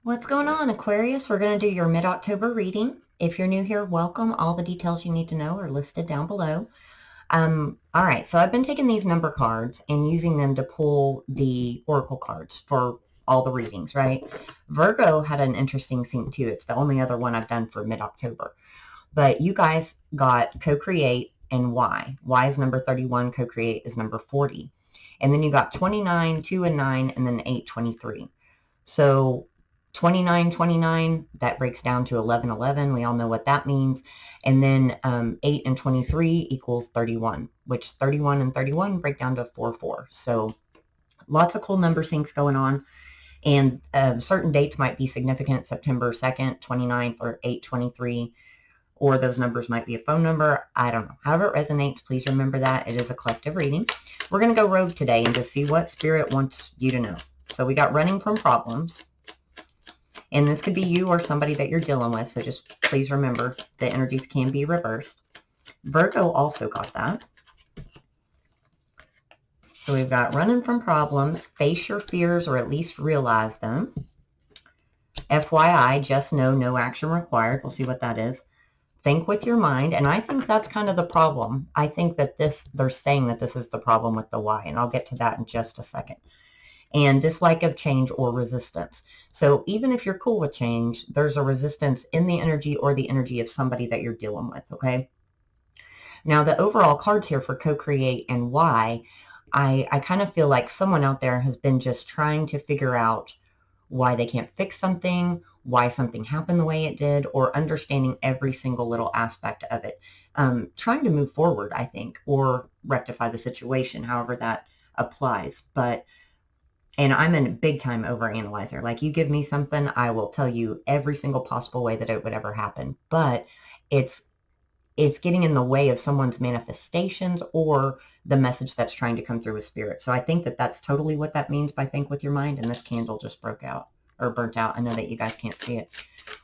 What's going on, Aquarius? We're going to do your mid-October reading. If you're new here, welcome. All the details you need to know are listed down below. All right, so I've been taking these number cards and using them to pull the oracle cards for all the readings, right? Virgo had an interesting sync too. It's the only other one I've done for mid-October. But you guys got co-create and Y. Y is number 31, co-create is number 40. And then you got 29, 2 and 9, and then 8, 23. So 29, 29, that breaks down to 11, 11. We all know what that means. And then 8 and 23 equals 31, which 31 and 31 break down to 4, 4. So lots of cool number syncs going on. And certain dates might be significant, September 2nd, 29th, or 8/23, or those numbers might be a phone number. I don't know. However it resonates, please remember that it is a collective reading. We're going to go rogue today and just see what Spirit wants you to know. So we got running from problems. And this could be you or somebody that you're dealing with. So just please remember the energies can be reversed. Virgo also got that. So we've got running from problems, face your fears or at least realize them. FYI, just know no action required. We'll see what that is. Think with your mind. And I think that's kind of the problem. I think that they're saying that this is the problem with the Y. And I'll get to that in just a second. And dislike of change or resistance. So even if you're cool with change, there's a resistance in the energy or the energy of somebody that you're dealing with, okay? Now, the overall cards here for co-create and why, I kind of feel like someone out there has been just trying to figure out why they can't fix something, why something happened the way it did, or understanding every single little aspect of it. Trying to move forward, I think, or rectify the situation, however that applies. And I'm a big time overanalyzer. Like, you give me something, I will tell you every single possible way that it would ever happen. But it's getting in the way of someone's manifestations or the message that's trying to come through with Spirit. So I think that that's totally what that means by think with your mind. And this candle just broke out or burnt out. I know that you guys can't see it.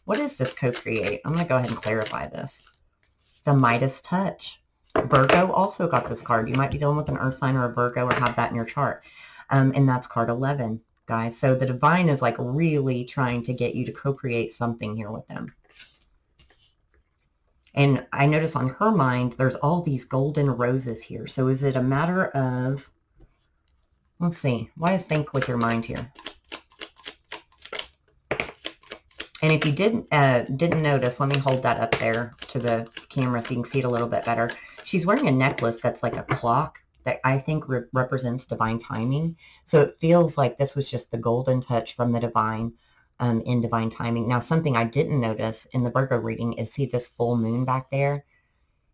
What is this co-create? I'm going to go ahead and clarify this. The Midas touch. Virgo also got this card. You might be dealing with an earth sign or a Virgo or have that in your chart. And that's card 11, guys. So the divine is like really trying to get you to co-create something here with them. And I notice on her mind, there's all these golden roses here. So is it a matter of, let's see, why is think with your mind here? And if you didn't notice, let me hold that up there to the camera so you can see it a little bit better. She's wearing a necklace that's like a clock that I think represents divine timing. So it feels like this was just the golden touch from the divine in divine timing. Now, something I didn't notice in the Virgo reading is see this full moon back there.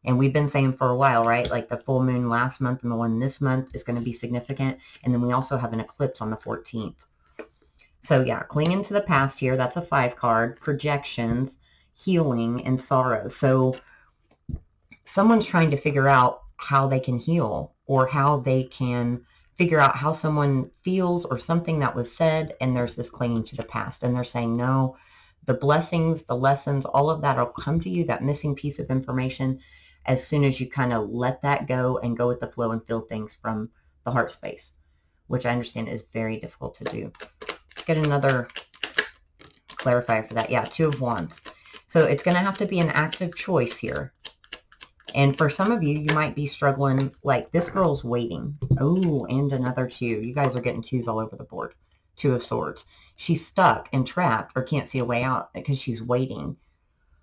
And we've been saying for a while, right? Like the full moon last month and the one this month is going to be significant. And then we also have an eclipse on the 14th. So yeah, clinging to the past here. That's a 5 card. Projections, healing, and sorrow. So someone's trying to figure out how they can heal or how they can figure out how someone feels or something that was said, and there's this clinging to the past. And they're saying, no, the blessings, the lessons, all of that will come to you, that missing piece of information, as soon as you kind of let that go and go with the flow and feel things from the heart space, which I understand is very difficult to do. Let's get another clarifier for that. Yeah, 2 of Wands. So it's going to have to be an active choice here. And for some of you, you might be struggling, like this girl's waiting. Oh, and another 2. You guys are getting 2s all over the board. 2 of Swords. She's stuck and trapped or can't see a way out because she's waiting.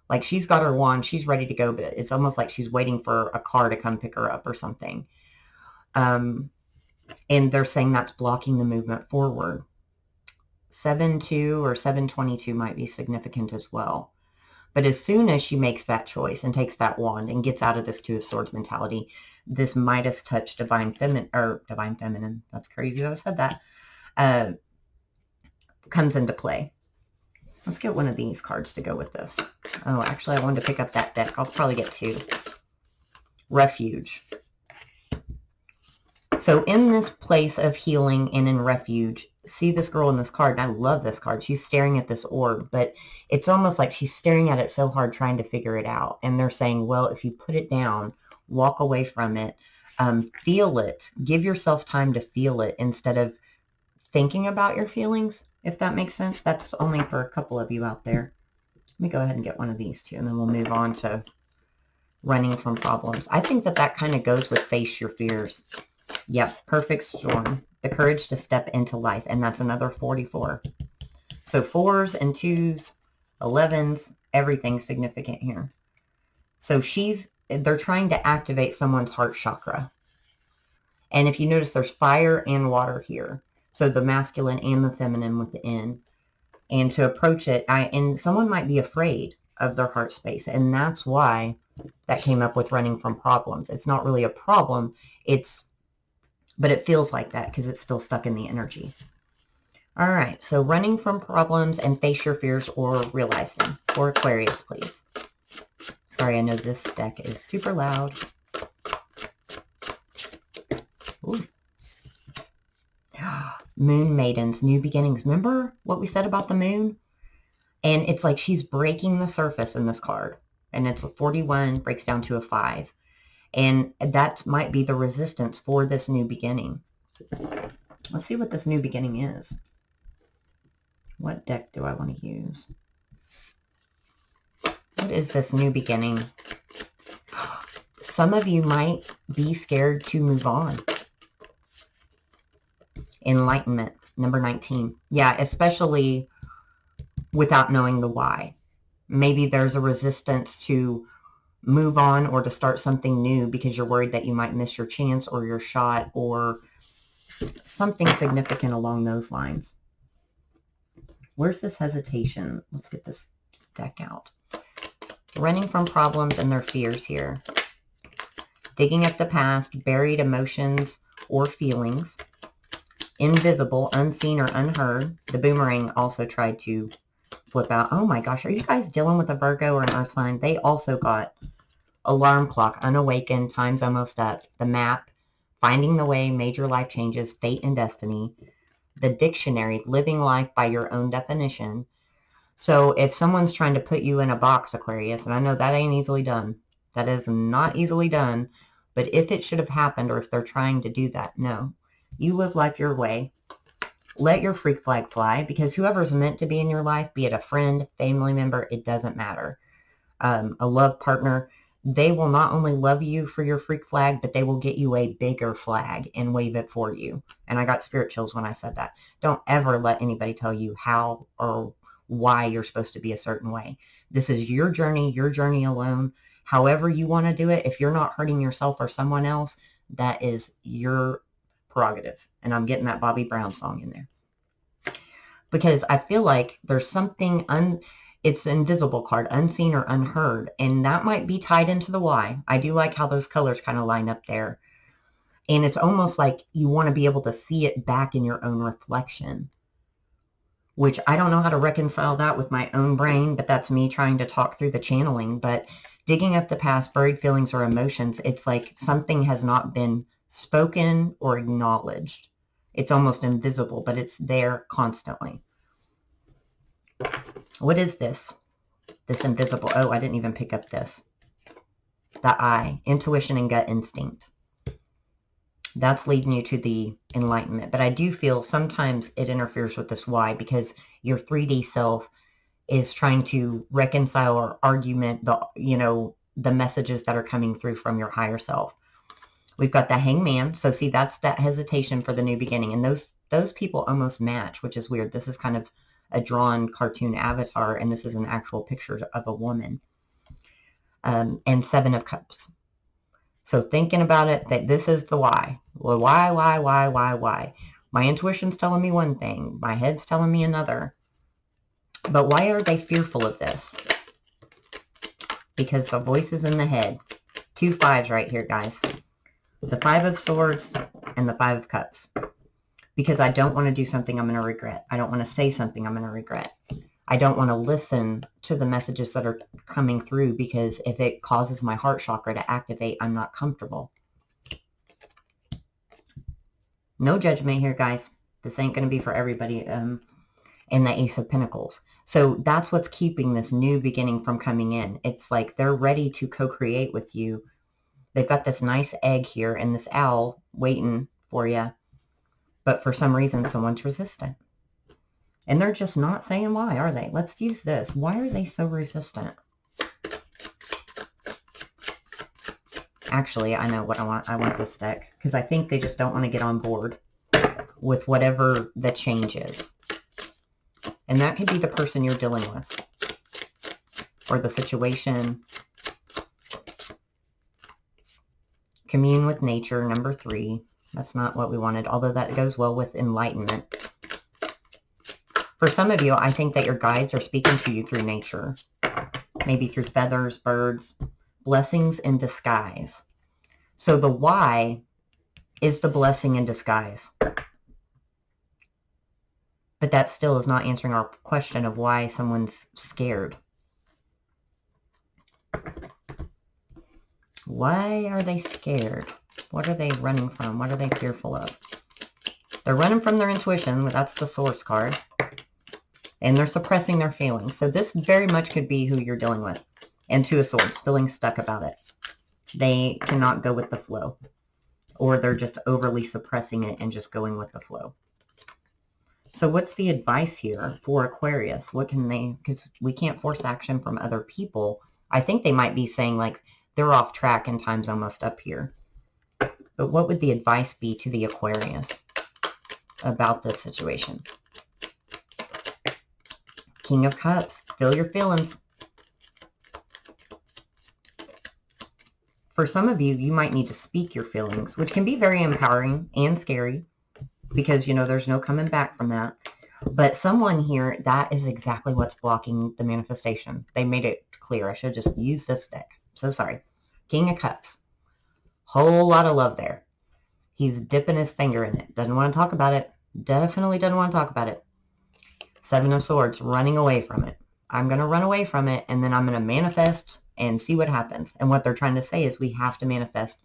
Like she's got her wand, she's ready to go, but it's almost like she's waiting for a car to come pick her up or something. And they're saying that's blocking the movement forward. 7-2 or 7-22 might be significant as well. But as soon as she makes that choice and takes that wand and gets out of this 2 of Swords mentality, this Midas touch divine feminine, that's crazy that I said that, comes into play. Let's get one of these cards to go with this. Oh, actually, I wanted to pick up that deck. I'll probably get 2. Refuge. So in this place of healing and in refuge, see this girl in this card, and I love this card. She's staring at this orb, but it's almost like she's staring at it so hard trying to figure it out. And they're saying, well, if you put it down, walk away from it, feel it, give yourself time to feel it instead of thinking about your feelings. if that makes sense. That's only for a couple of you out there. Let me go ahead and get one of these too, and then we'll move on to running from problems. I think that that kind of goes with face your fears. Yep, perfect storm. The courage to step into life, and that's another 44. So 4s and 2s, 11s, everything significant here. So they're trying to activate someone's heart chakra. And if you notice, there's fire and water here. So the masculine and the feminine within. And to approach it, and someone might be afraid of their heart space. And that's why that came up with running from problems. It's not really a problem. But it feels like that because it's still stuck in the energy. All right. So running from problems and face your fears or realize them. For Aquarius, please. Sorry, I know this deck is super loud. Ooh. Moon Maidens, new beginnings. Remember what we said about the moon? And it's like she's breaking the surface in this card. And it's a 41, breaks down to a 5. And that might be the resistance for this new beginning. Let's see what this new beginning is. What deck do I want to use? What is this new beginning? Some of you might be scared to move on. Enlightenment, number 19. Yeah, especially without knowing the why. Maybe there's a resistance to move on or to start something new because you're worried that you might miss your chance or your shot or something significant along those lines. Where's this hesitation? Let's get this deck out. Running from problems and their fears here. Digging up the past, buried emotions or feelings. Invisible, unseen, or unheard. The boomerang also tried to flip out. Oh my gosh, are you guys dealing with a Virgo or an Earth sign? They also got alarm clock, unawakened, time's almost up. The map, finding the way, major life changes, fate and destiny. The dictionary, living life by your own definition. So if someone's trying to put you in a box, Aquarius, and I know that ain't easily done. That is not easily done. But if it should have happened or if they're trying to do that, no. You live life your way. Let your freak flag fly because whoever's meant to be in your life, be it a friend, family member, it doesn't matter. A love partner, they will not only love you for your freak flag, but they will get you a bigger flag and wave it for you. And I got spirit chills when I said that. Don't ever let anybody tell you how or why you're supposed to be a certain way. This is your journey alone. However you want to do it, if you're not hurting yourself or someone else, that is your prerogative. And I'm getting that Bobby Brown song in there. Because I feel like there's something, it's an invisible card, unseen or unheard. And that might be tied into the why. I do like how those colors kind of line up there. And it's almost like you want to be able to see it back in your own reflection. Which I don't know how to reconcile that with my own brain, but that's me trying to talk through the channeling. But digging up the past, buried feelings or emotions, it's like something has not been spoken or acknowledged. It's almost invisible, but it's there constantly. What is this? This invisible. Oh, I didn't even pick up this. The eye, intuition and gut instinct. That's leading you to the enlightenment. But I do feel sometimes it interferes with this why because your 3D self is trying to reconcile or argument the messages that are coming through from your higher self. We've got the hangman. So see, that's that hesitation for the new beginning. And those people almost match, which is weird. This is kind of a drawn cartoon avatar, and this is an actual picture of a woman. And 7 of Cups. So thinking about it, that this is the why. Well, why? My intuition's telling me one thing. My head's telling me another. But why are they fearful of this? Because the voice is in the head. 2 5s right here, guys. The 5 of Swords and the 5 of Cups. Because I don't want to do something I'm going to regret. I don't want to say something I'm going to regret. I don't want to listen to the messages that are coming through because if it causes my heart chakra to activate, I'm not comfortable. No judgment here, guys. This ain't going to be for everybody. In the Ace of Pentacles. So that's what's keeping this new beginning from coming in. It's like they're ready to co-create with you. They've got this nice egg here and this owl waiting for you. But for some reason, someone's resistant. And they're just not saying why, are they? Let's use this. Why are they so resistant? Actually, I know what I want. I want this deck because I think they just don't want to get on board with whatever the change is. And that could be the person you're dealing with or the situation. Commune with nature, number 3. That's not what we wanted, although that goes well with enlightenment. For some of you, I think that your guides are speaking to you through nature. Maybe through feathers, birds, blessings in disguise. So the why is the blessing in disguise. But that still is not answering our question of why someone's scared. Why are they scared? What are they running from? What are they fearful of? They're running from their intuition. That's the Source card. And they're suppressing their feelings. So this very much could be who you're dealing with. And Two of Swords, feeling stuck about it. They cannot go with the flow. Or they're just overly suppressing it and just going with the flow. So what's the advice here for Aquarius? What can they, because we can't force action from other people. I think they might be saying like, they're off track and time's almost up here. But what would the advice be to the Aquarius about this situation? King of Cups, feel your feelings. For some of you, you might need to speak your feelings, which can be very empowering and scary because, you know, there's no coming back from that. But someone here, that is exactly what's blocking the manifestation. They made it clear. I should just use this deck. So sorry. King of Cups. Whole lot of love there. He's dipping his finger in it. Doesn't want to talk about it. Definitely doesn't want to talk about it. Seven of Swords, running away from it. I'm going to run away from it, and then I'm going to manifest and see what happens. And what they're trying to say is we have to manifest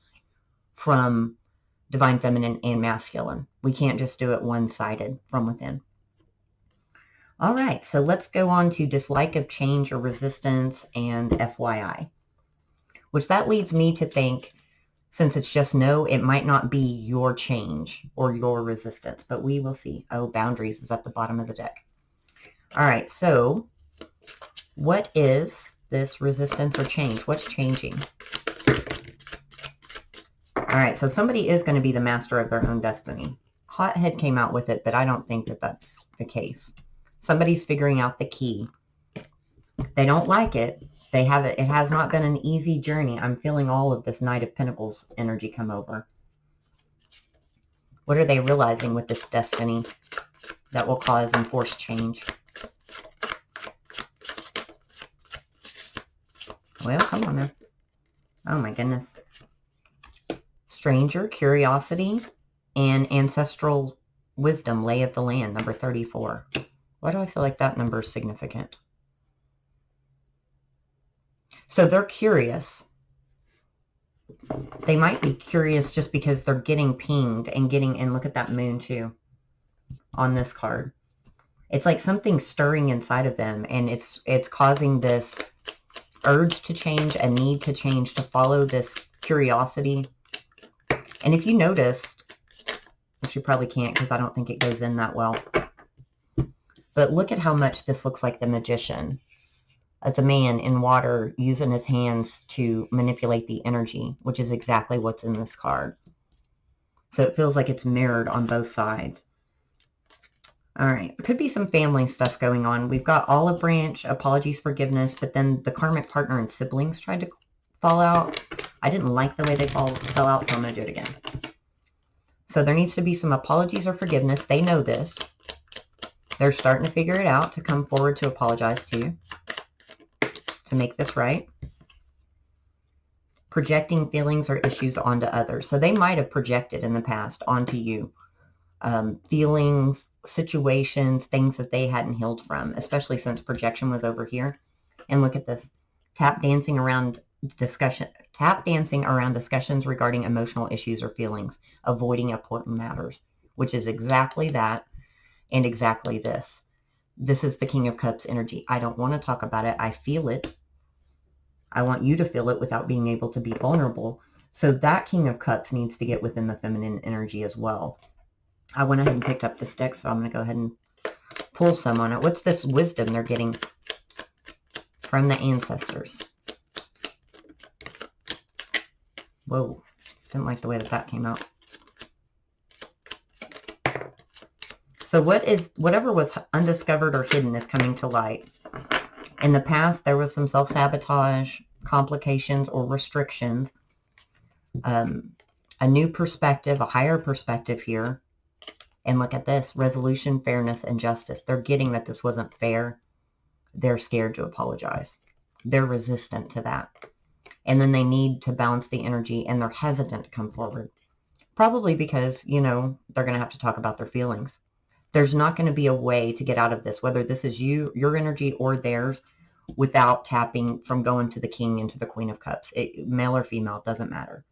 from divine feminine and masculine. We can't just do it one-sided from within. All right, so let's go on to dislike of change or resistance and FYI. Which that leads me to think, since it's just no, it might not be your change or your resistance, but we will see. Oh, boundaries is at the bottom of the deck. All right, so what is this resistance or change? What's changing? All right, so somebody is going to be the master of their own destiny. Hothead came out with it, but I don't think that that's the case. Somebody's figuring out the key. They don't like it. They have it. It has not been an easy journey. I'm feeling all of this Knight of Pentacles energy come over. What are they realizing with this destiny that will cause enforced change? Well, come on now. Oh my goodness. Stranger, curiosity, and ancestral wisdom, lay of the land, number 34. Why do I feel like that number is significant? So they're curious. They might be curious just because they're getting pinged and look at that moon too on this card. It's like something stirring inside of them, and it's causing this urge to change, a need to change, to follow this curiosity. And if you noticed, which you probably can't because I don't think it goes in that well, but look at how much this looks like the Magician. As a man in water using his hands to manipulate the energy, which is exactly what's in this card. So it feels like it's mirrored on both sides. All right, could be some family stuff going on. We've got Olive Branch, apologies, forgiveness, but then the karmic partner and siblings tried to fall out. I didn't like the way they fell out, so I'm going to do it again. So there needs to be some apologies or forgiveness. They know this. They're starting to figure it out to come forward to apologize to you, to make this right. Projecting feelings or issues onto others. So they might have projected in the past onto you feelings, situations, things that they hadn't healed from, especially since projection was over here. And look at this. Tap dancing around discussions regarding emotional issues or feelings, avoiding important matters, which is exactly that and exactly this. This is the King of Cups energy. I don't want to talk about it. I feel it. I want you to feel it without being able to be vulnerable. So that King of Cups needs to get within the feminine energy as well. I went ahead and picked up this deck, so I'm going to go ahead and pull some on it. What's this wisdom they're getting from the ancestors? Whoa. Didn't like the way that that came out. So whatever was undiscovered or hidden is coming to light. In the past, there was some self-sabotage, complications, or restrictions. A new perspective, a higher perspective here. And look at this, resolution, fairness, and justice. They're getting that this wasn't fair. They're scared to apologize. They're resistant to that. And then they need to balance the energy, and they're hesitant to come forward. Probably because, you know, they're going to have to talk about their feelings. There's not going to be a way to get out of this, whether this is your energy or theirs, without tapping from going to the King into the Queen of Cups. Male or female, it doesn't matter.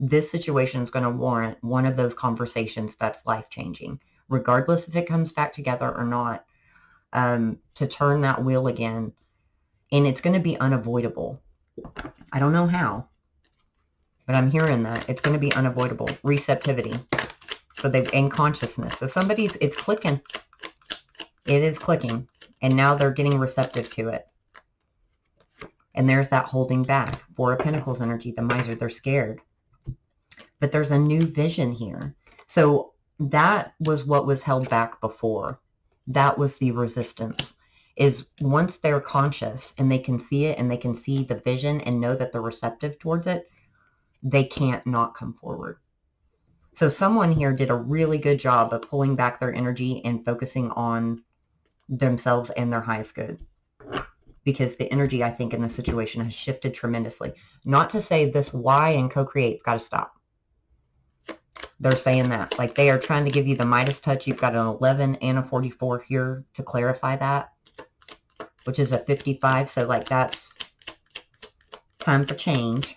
This situation is going to warrant one of those conversations that's life-changing, regardless if it comes back together or not, to turn that wheel again. And it's going to be unavoidable. I don't know how, but I'm hearing that it's going to be unavoidable. Receptivity. So they've in consciousness. So it's clicking. It is clicking. And now they're getting receptive to it. And there's that holding back. Four of Pentacles energy, the miser, they're scared. But there's a new vision here. So that was what was held back before. That was the resistance. Is once they're conscious and they can see it and they can see the vision and know that they're receptive towards it, they can't not come forward. So someone here did a really good job of pulling back their energy and focusing on themselves and their highest good. Because the energy, I think, in this situation has shifted tremendously. Not to say this why and co-create's got to stop. They're saying that. Like, they are trying to give you the Midas touch. You've got an 11 and a 44 here to clarify that, which is a 55. So, like, that's time for change.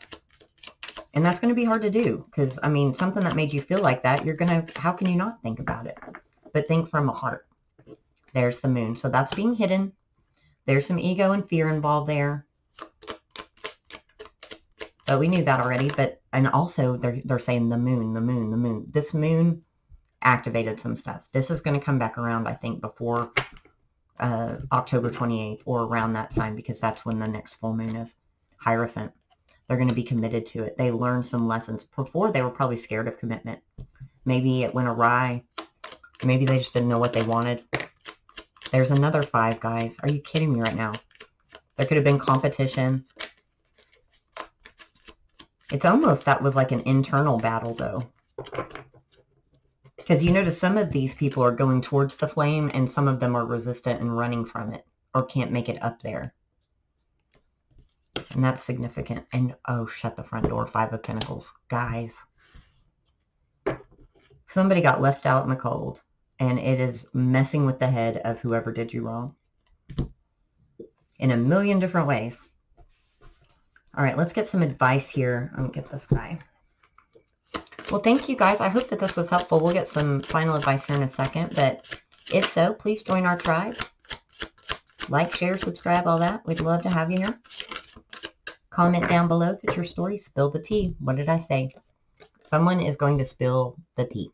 And that's going to be hard to do. Because, I mean, something that made you feel like that, you're going to, how can you not think about it? But think from a heart. There's the moon. So that's being hidden. There's some ego and fear involved there. But we knew that already. But, and also they're saying the moon, the moon, the moon. This moon activated some stuff. This is going to come back around, I think, before October 28th or around that time, because that's when the next full moon is. Hierophant. They're going to be committed to it. They learned some lessons. Before, they were probably scared of commitment. Maybe it went awry. Maybe they just didn't know what they wanted. There's another 5, guys. Are you kidding me right now? There could have been competition. It's almost that was like an internal battle, though. Because you notice some of these people are going towards the flame, and some of them are resistant and running from it, or can't make it up there. And that's significant. And, oh, shut the front door. 5 of Pentacles. Guys. Somebody got left out in the cold. And it is messing with the head of whoever did you wrong. In a million different ways. All right, let's get some advice here. I'm going to get this guy. Well, thank you, guys. I hope that this was helpful. We'll get some final advice here in a second. But if so, please join our tribe. Like, share, subscribe, all that. We'd love to have you here. Comment down below if it's your story. Spill the tea. What did I say? Someone is going to spill the tea.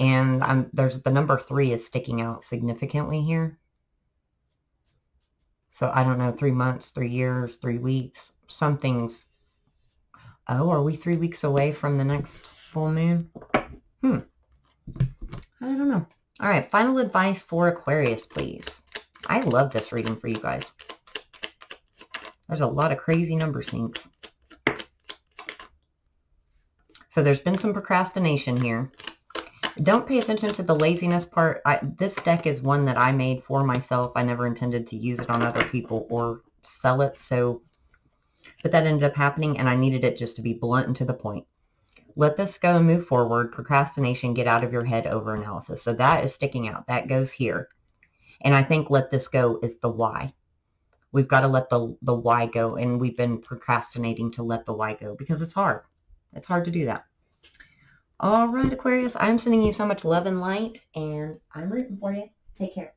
And there's the number 3 is sticking out significantly here. So I don't know, 3 months, 3 years, 3 weeks, something's... Oh, are we 3 weeks away from the next full moon? I don't know. All right, final advice for Aquarius, please. I love this reading for you guys. There's a lot of crazy number syncs. So there's been some procrastination here. Don't pay attention to the laziness part. This deck is one that I made for myself. I never intended to use it on other people or sell it. But that ended up happening, and I needed it just to be blunt and to the point. Let this go and move forward. Procrastination, get out of your head, over analysis. So that is sticking out. That goes here. And I think let this go is the why. We've got to let the why go, and we've been procrastinating to let the why go because it's hard. It's hard to do that. All right, Aquarius, I'm sending you so much love and light, and I'm rooting for you. Take care.